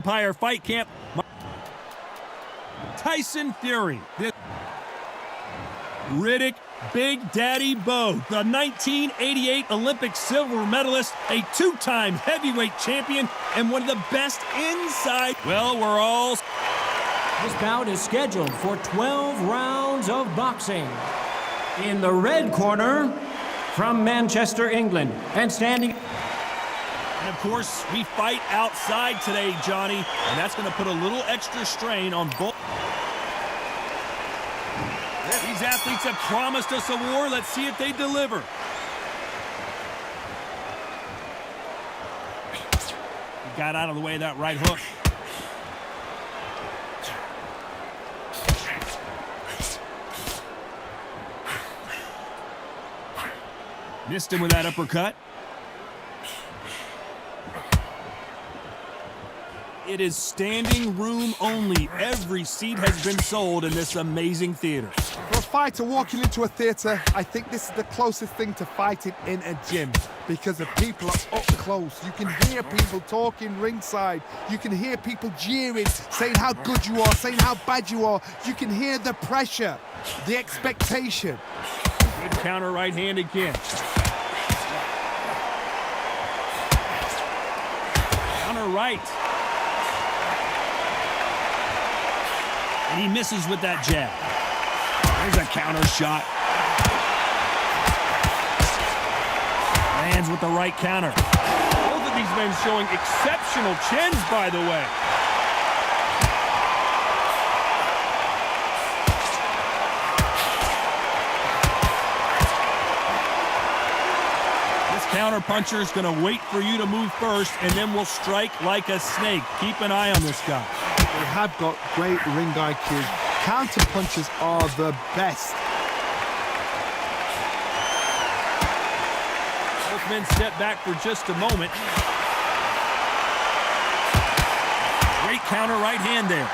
Empire Fight Camp. Tyson Fury. Riddick Big Daddy Bowe, the 1988 Olympic silver medalist, a two-time heavyweight champion, and one of the best inside. Well, we're all... This bout is scheduled for 12 rounds of boxing. In the red corner, from Manchester, England, and standing... And of course, we fight outside today, Johnny, and that's going to put a little extra strain on both. These athletes have promised us a war. Let's see if they deliver. He got out of the way of that right hook. Missed him with that uppercut. It is standing room only. Every seat has been sold in this amazing theater. For a fighter walking into a theater, I think this is the closest thing to fighting in a gym, because the people are up close. You can hear people talking ringside. You can hear people jeering, saying how good you are, saying how bad you are. You can hear the pressure, the expectation. Good counter right hand again. Counter right. And he misses with that jab. There's a counter shot. Lands with the right counter. Both of these men showing exceptional chins, by the way. This counter puncher is going to wait for you to move first, and then will strike like a snake. Keep an eye on this guy. They have got great ring IQ. Counter punches are the best. Both men step back for just a moment. Great counter right hand there.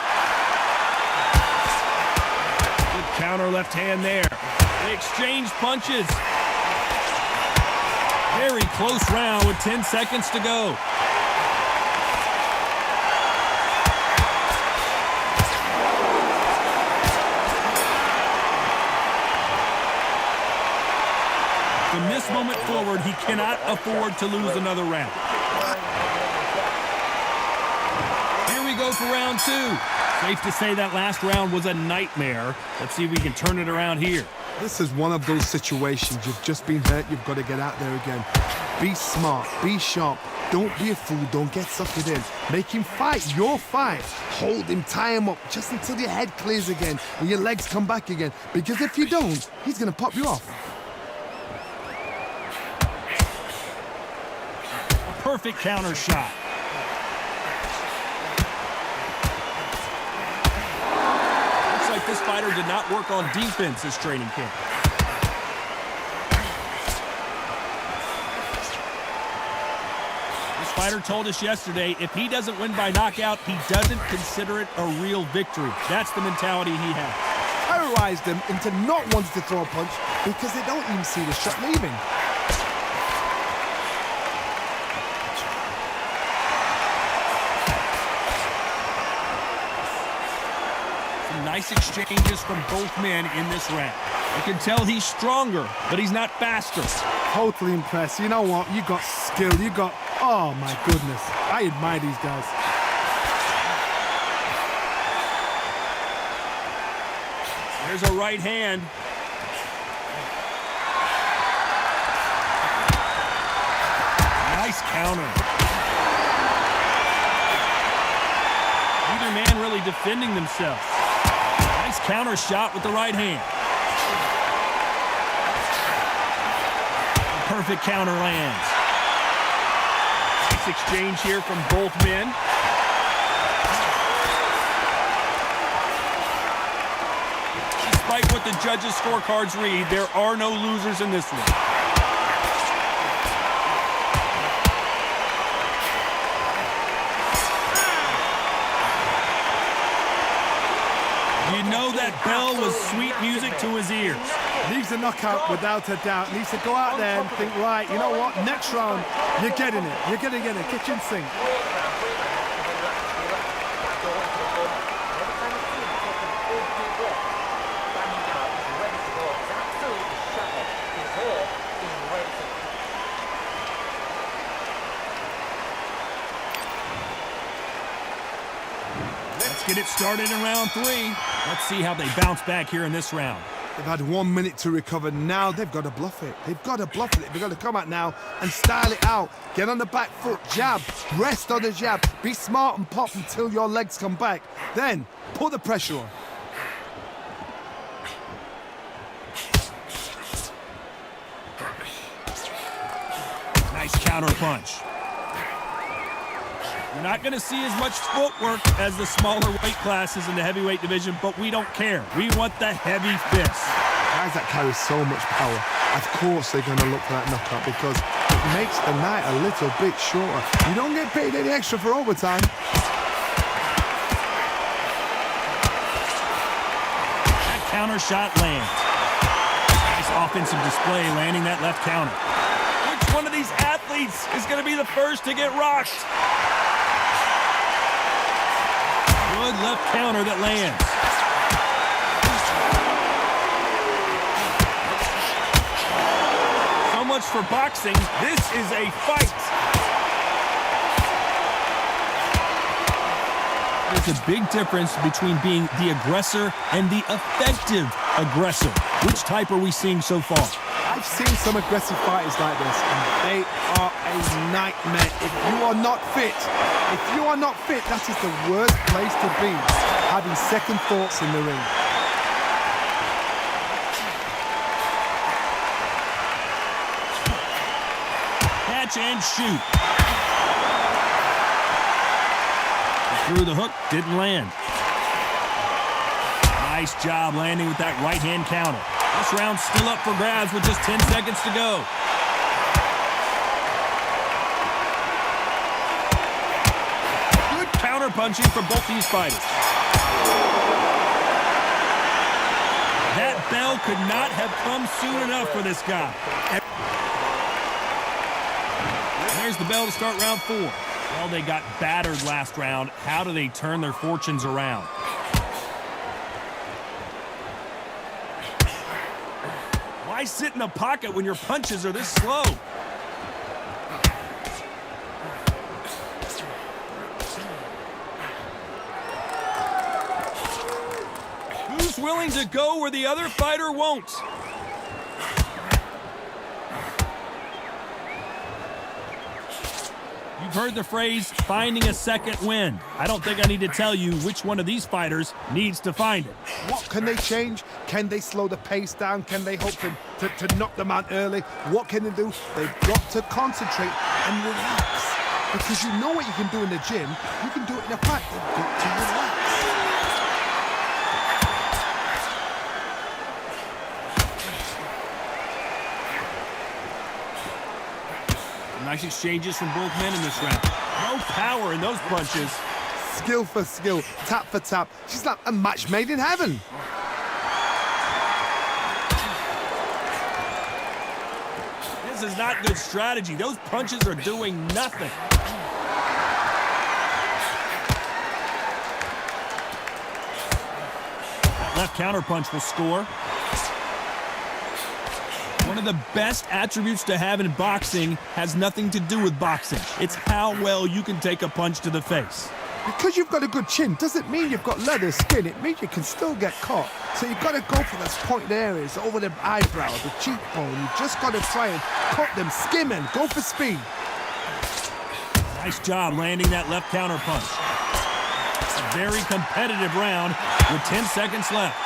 Good counter left hand there. They exchange punches. Very close round with 10 seconds to go. From this moment forward, he cannot afford to lose another round. Here we go for round two. Safe to say that last round was a nightmare. Let's see if we can turn it around here. This is one of those situations. You've just been hurt. You've got to get out there again. Be smart. Be sharp. Don't be a fool. Don't get suckered in. Make him fight your fight. Hold him, tie him up just until your head clears again and your legs come back again. Because if you don't, he's going to pop you off. Perfect counter shot. Looks like this fighter did not work on defense this training camp. This fighter told us yesterday, if he doesn't win by knockout, he doesn't consider it a real victory. That's the mentality he has. Terrorized them into not wanting to throw a punch because they don't even see the shot leaving. Nice exchanges from both men in this round. You can tell he's stronger, but he's not faster. Totally impressed. You know what? You got skill. You got... Oh, my goodness. I admire these guys. There's a right hand. Nice counter. Neither man really defending themselves. Nice counter shot with the right hand. A perfect counter lands. Nice exchange here from both men. Despite what the judges' scorecards read, there are no losers in this one. You know that bell was sweet music to his ears. Needs a knockout without a doubt. Needs to go out there and think, right, you know what? Next round, you're getting it. You're going to get a kitchen sink. Let's get it started in round 3. Let's see how they bounce back here in this round. They've had 1 minute to recover. Now they've got to bluff it. They've got to bluff it. They've got to come out now and style it out. Get on the back foot, jab, rest on the jab. Be smart and pop until your legs come back. Then put the pressure on. Nice counter punch. You're not going to see as much footwork as the smaller weight classes in the heavyweight division, but we don't care. We want the heavy fist. Guys that carry so much power, of course they're going to look for that knockout because it makes the night a little bit shorter. You don't get paid any extra for overtime. That counter shot lands. Nice offensive display landing that left counter. Which one of these athletes is going to be the first to get rocked? Good left counter that lands. So much for boxing. This is a fight. There's a big difference between being the aggressor and the effective aggressor. Which type are we seeing so far? I've seen some aggressive fighters like this, and they are a nightmare. If you are not fit, that is the worst place to be, having second thoughts in the ring. Catch and shoot. Through the hook, didn't land. Nice job landing with that right-hand counter. This round's still up for grabs with just 10 seconds to go. Good counter punching for both these fighters. That bell could not have come soon enough for this guy. There's the bell to start round 4. Well, they got battered last round. How do they turn their fortunes around? Why sit in the pocket when your punches are this slow? Who's willing to go where the other fighter won't? You've heard the phrase, finding a second wind. I don't think I need to tell you which one of these fighters needs to find it. What can they change? Can they slow the pace down? Can they hope to knock them out early? What can they do? They've got to concentrate and relax. Because you know what you can do in the gym, you can do it in a fight. They've got to relax. Nice exchanges from both men in this round. No power in those punches. Skill for skill, tap for tap. She's like a match made in heaven. This is not good strategy. Those punches are doing nothing. That left counter punch will score. One of the best attributes to have in boxing has nothing to do with boxing. It's how well you can take a punch to the face. Because you've got a good chin doesn't mean you've got leather skin. It means you can still get caught. So you've got to go for those pointed areas, over the eyebrow, the cheekbone. You've just got to try and cut them, skim and go for speed. Nice job landing that left counter punch. It's a very competitive round with 10 seconds left.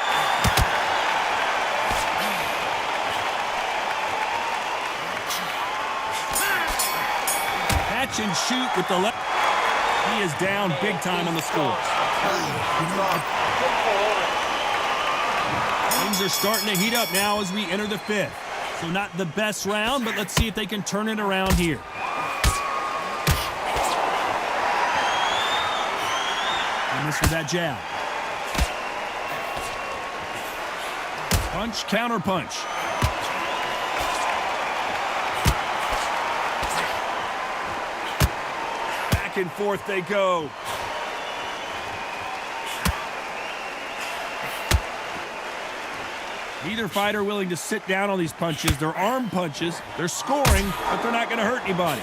Catch and shoot with the left. He is down big time on the score. Things are starting to heat up now as we enter the 5th. So not the best round, but let's see if they can turn it around here. And this with that jab. Punch, counter punch. Back and forth they go. Neither fighter willing to sit down on these punches. They're arm punches. They're scoring, but they're not going to hurt anybody.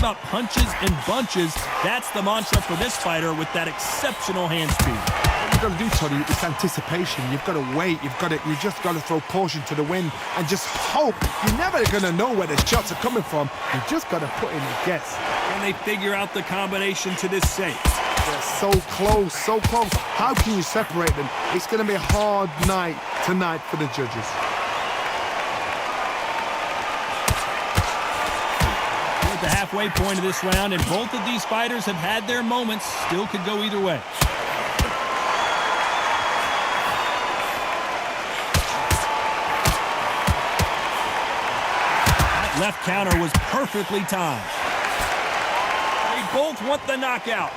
about punches and bunches. That's the mantra for this fighter with that exceptional hand speed. What you've got to do, Tony, is anticipation. You've got to wait. You just got to throw caution to the wind and just hope. You're never going to know where the shots are coming from. You just got to put in a guess. Can they figure out the combination to this safe? They're so close, so close. How can you separate them? It's going to be a hard night tonight for the judges. We're at the halfway point of this round, and both of these fighters have had their moments. Still could go either way. That left counter was perfectly timed. They both want the knockout.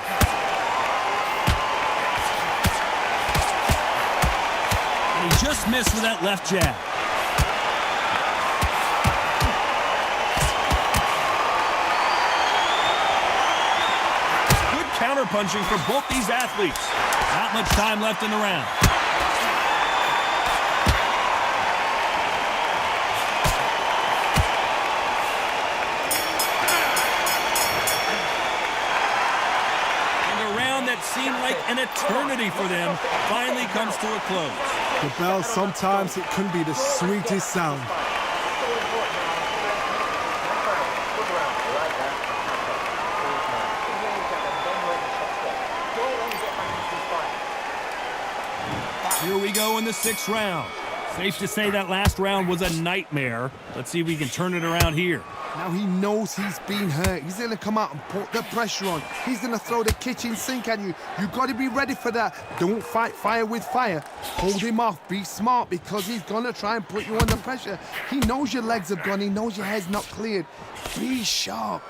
He just missed with that left jab. Good counter-punching for both these athletes. Not much time left in the round. And a round that seemed like an eternity for them finally comes to a close. The bell, sometimes it can be the sweetest sound. Here we go in the 6th round. Safe to say that last round was a nightmare. Let's see if we can turn it around here. Now he knows he's been hurt. He's going to come out and put the pressure on. He's going to throw the kitchen sink at you. You've got to be ready for that. Don't fight fire with fire. Hold him off. Be smart, because he's going to try and put you under pressure. He knows your legs have gone. He knows your head's not cleared. Be sharp.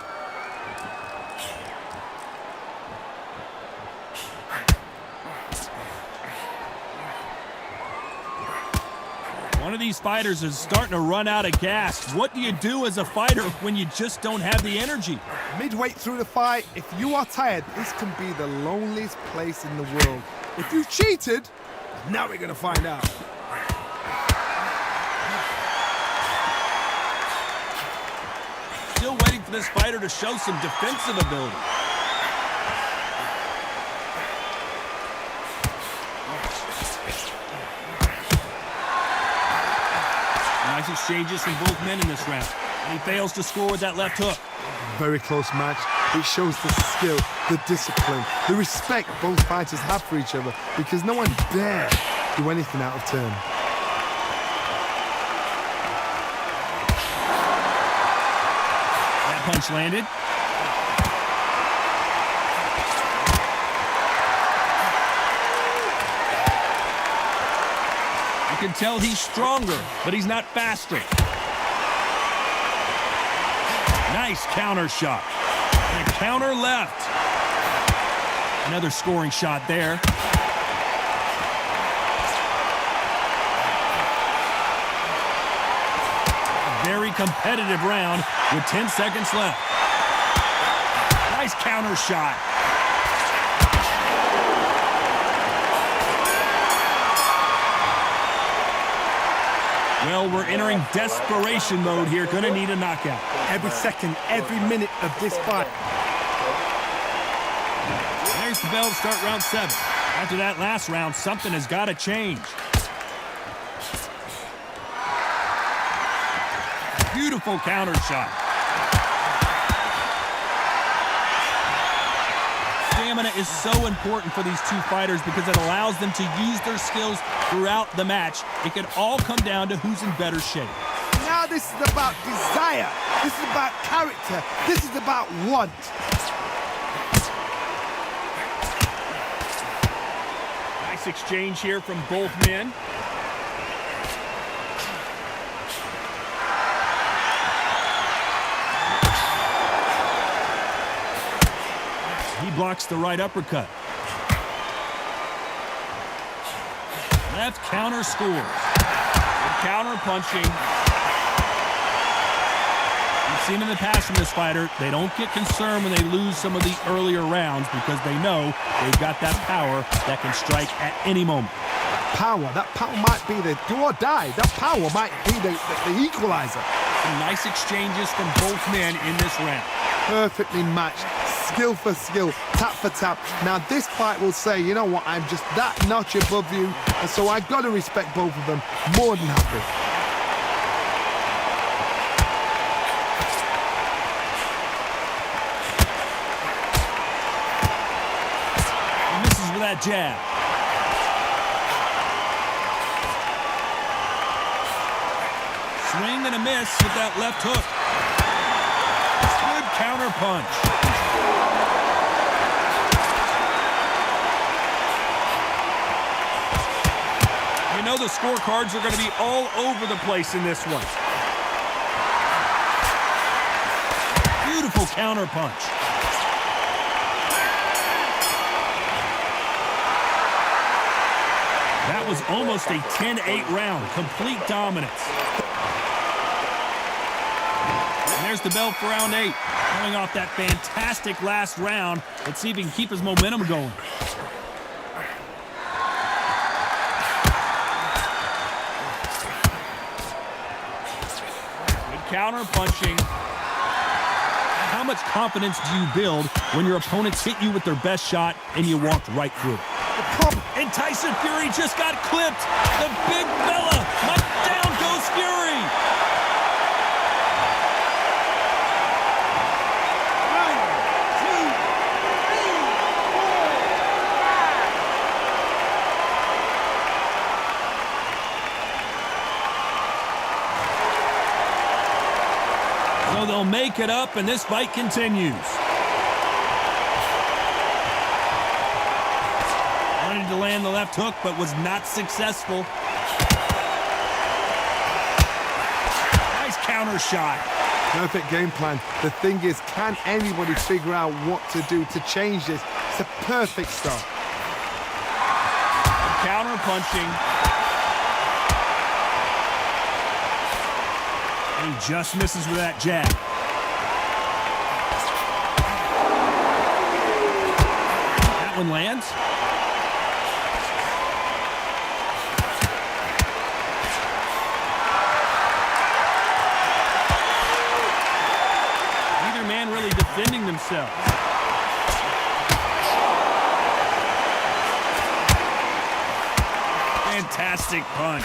One of these fighters is starting to run out of gas. What do you do as a fighter when you just don't have the energy? Midway through the fight, if you are tired, this can be the loneliest place in the world. If you've cheated, now we're going to find out. Still waiting for this fighter to show some defensive ability. Nice exchanges from both men in this round. And he fails to score with that left hook. Very close match. It shows the skill, the discipline, the respect both fighters have for each other, because no one dare do anything out of turn. That punch landed. You can tell he's stronger, but he's not faster. Nice counter shot. And a counter left. Another scoring shot there. A very competitive round with 10 seconds left. Nice counter shot. Well, we're entering desperation mode here. Gonna need a knockout. Every second, every minute of this fight. There's the bell to start round 7. After that last round, something has got to change. Beautiful counter shot. Stamina is so important for these two fighters because it allows them to use their skills throughout the match. It can all come down to who's in better shape. Now this is about desire. This is about character. This is about want. Nice exchange here from both men. He blocks the right uppercut. Left counter scores. Good counter punching. We've seen in the past from this fighter, they don't get concerned when they lose some of the earlier rounds because they know they've got that power that can strike at any moment. That power might be the do or die. That power might be the equalizer. Some nice exchanges from both men in this round. Perfectly matched, skill for skill, tap for tap. Now this fight will say, you know what, I'm just that notch above you, and so I've got to respect both of them more than happy. He misses with that jab. Swing and a miss with that left hook. Good counter punch. You know the scorecards are going to be all over the place in this one. Beautiful counter punch. That was almost a 10-8 round. Complete dominance. There's the bell for round 8. Coming off that fantastic last round. Let's see if he can keep his momentum going. Good counter punching. How much confidence do you build when your opponents hit you with their best shot and you walked right through it? And Tyson Fury just got clipped. The big fella. Down goes Fury. So they'll make it up, and this fight continues. Wanted to land the left hook, but was not successful. Nice counter shot. Perfect game plan. The thing is, can anybody figure out what to do to change this? It's a perfect start. Counter punching. He just misses with that jab. That one lands. Neither man really defending themselves. Fantastic punch.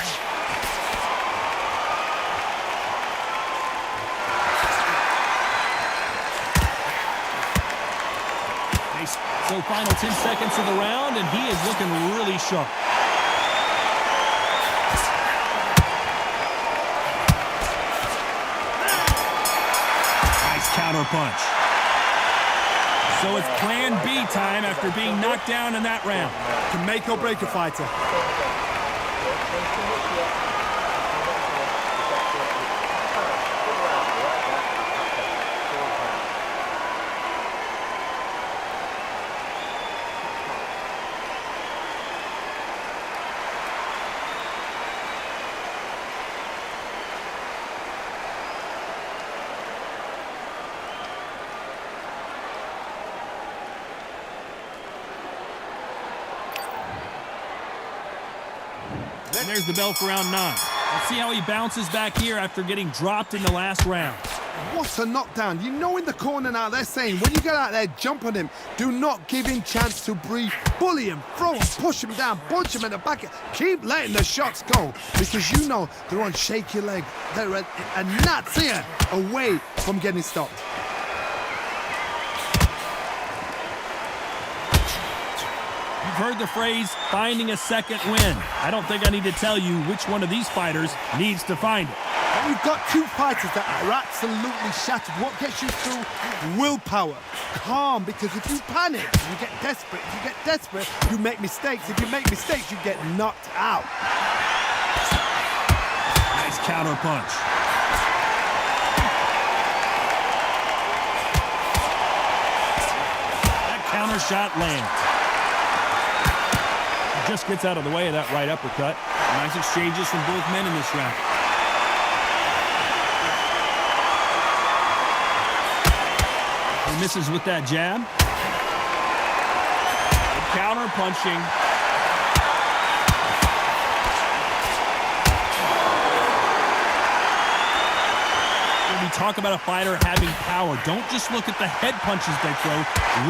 So final 10 seconds of the round, and he is looking really sharp. Nice counter punch. So it's plan B time after being knocked down in that round. Can make or break a fighter. And there's the bell for round 9. Let's see how he bounces back here after getting dropped in the last round. What a knockdown. You know in the corner now they're saying, when you get out there, jump on him. Do not give him chance to breathe. Bully him, throw him, push him down, punch him in the back. Keep letting the shots go because you know they're on shaky leg. They're a gnat's ear away from getting stopped. You've heard the phrase, finding a second win. I don't think I need to tell you which one of these fighters needs to find it. We've got two fighters that are absolutely shattered. What gets you through? Willpower. Calm, because if you panic, you get desperate. If you get desperate, you make mistakes. If you make mistakes, you get knocked out. Nice counter punch. That counter shot lands. Just gets out of the way of that right uppercut. Nice exchanges from both men in this round. He misses with that jab. Good counter punching. talk about a fighter having power, don't just look at the head punches they throw.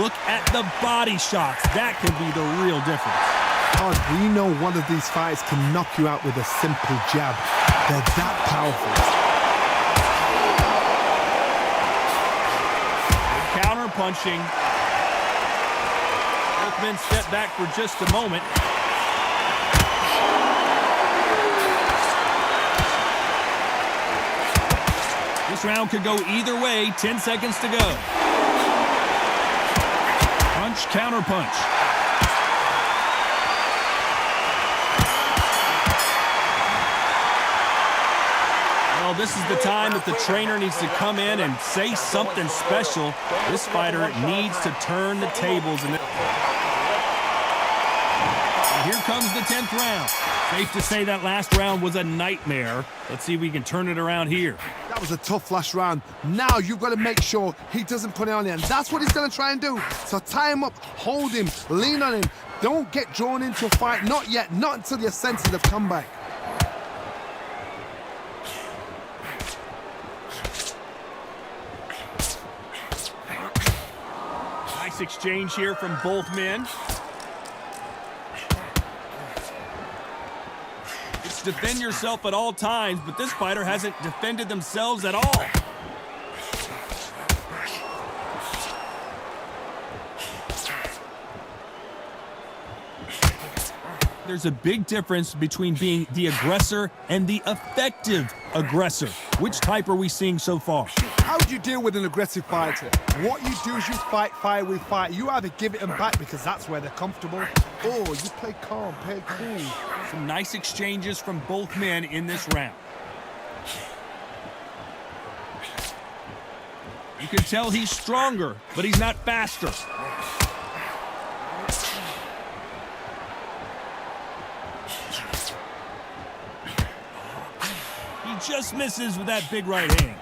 Look at the body shots. That can be the real difference. God, we know one of these fighters can knock you out with a simple jab. They're that powerful. Counter punching. Both men step back for just a moment. This round could go either way. 10 seconds to go. Punch, counter punch. Well, this is the time that the trainer needs to come in and say something special. This fighter needs to turn the tables. And here comes the 10th round. Safe to say that last round was a nightmare. Let's see if we can turn it around here. That was a tough last round. Now you've got to make sure he doesn't put it on you, and that's what he's going to try and do. So tie him up, hold him, lean on him. Don't get drawn into a fight. Not yet. Not until your senses have come back. Nice exchange here from both men. Defend yourself at all times, but this fighter hasn't defended themselves at all. There's a big difference between being the aggressor and the effective aggressor. Which type are we seeing so far? How do you deal with an aggressive fighter? What you do is you fight fire with fire. You either give it them back because that's where they're comfortable, or you play calm, play cool. Some nice exchanges from both men in this round. You can tell he's stronger, but he's not faster. He just misses with that big right hand.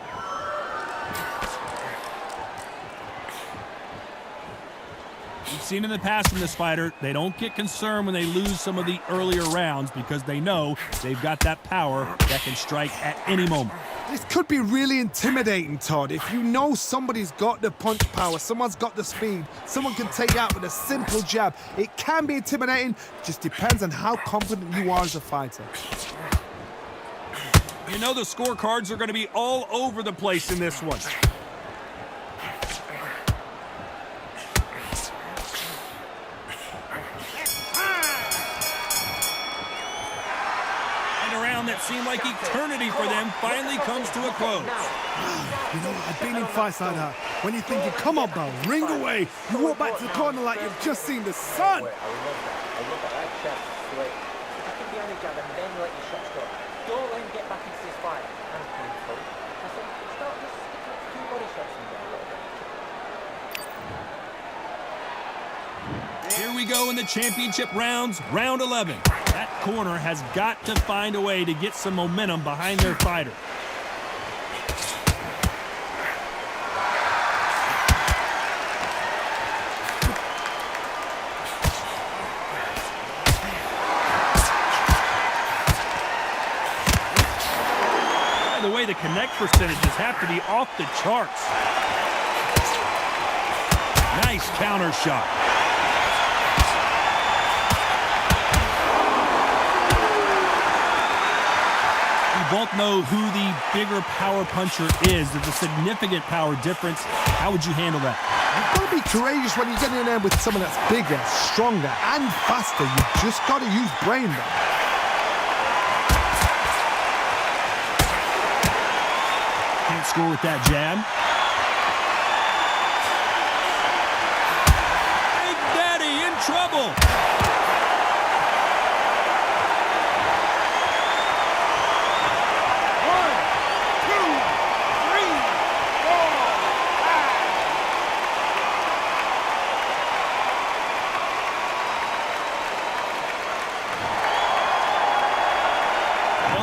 We've seen in the past from this fighter, they don't get concerned when they lose some of the earlier rounds because they know they've got that power that can strike at any moment. This could be really intimidating, Todd. If you know somebody's got the punch power, someone's got the speed, someone can take you out with a simple jab. It can be intimidating, just depends on how confident you are as a fighter. You know the scorecards are going to be all over the place in this one. That seemed like eternity for them finally comes to a close. You know, I've been in fights like that. When you're thinking, come on, Bowe, ring away. You walk back to the corner like you've just seen the sun. Here we go in the championship rounds, round 11. That corner has got to find a way to get some momentum behind their fighter. By the way, the connect percentages have to be off the charts. Nice counter shot. Both know who the bigger power puncher is. There's a significant power difference. How would you handle that? You've got to be courageous when you get in there with someone that's bigger, stronger, and faster. You've just got to use brain there. Can't score with that jab. Big Daddy in trouble.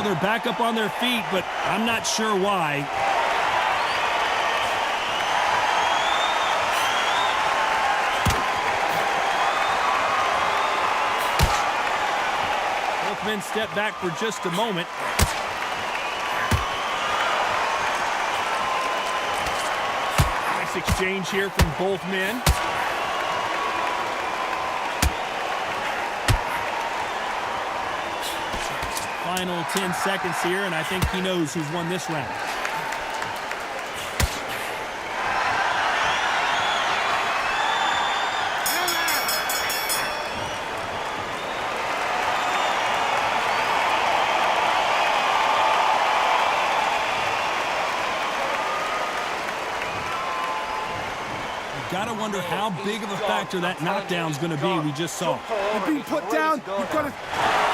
They're back up on their feet, but I'm not sure why. Both men step back for just a moment. exchange here from both men. Final 10 seconds here, and I think he knows who's won this round. Gotta wonder how big of a factor that knockdown's gonna be we just saw. You've been put down. You've got to...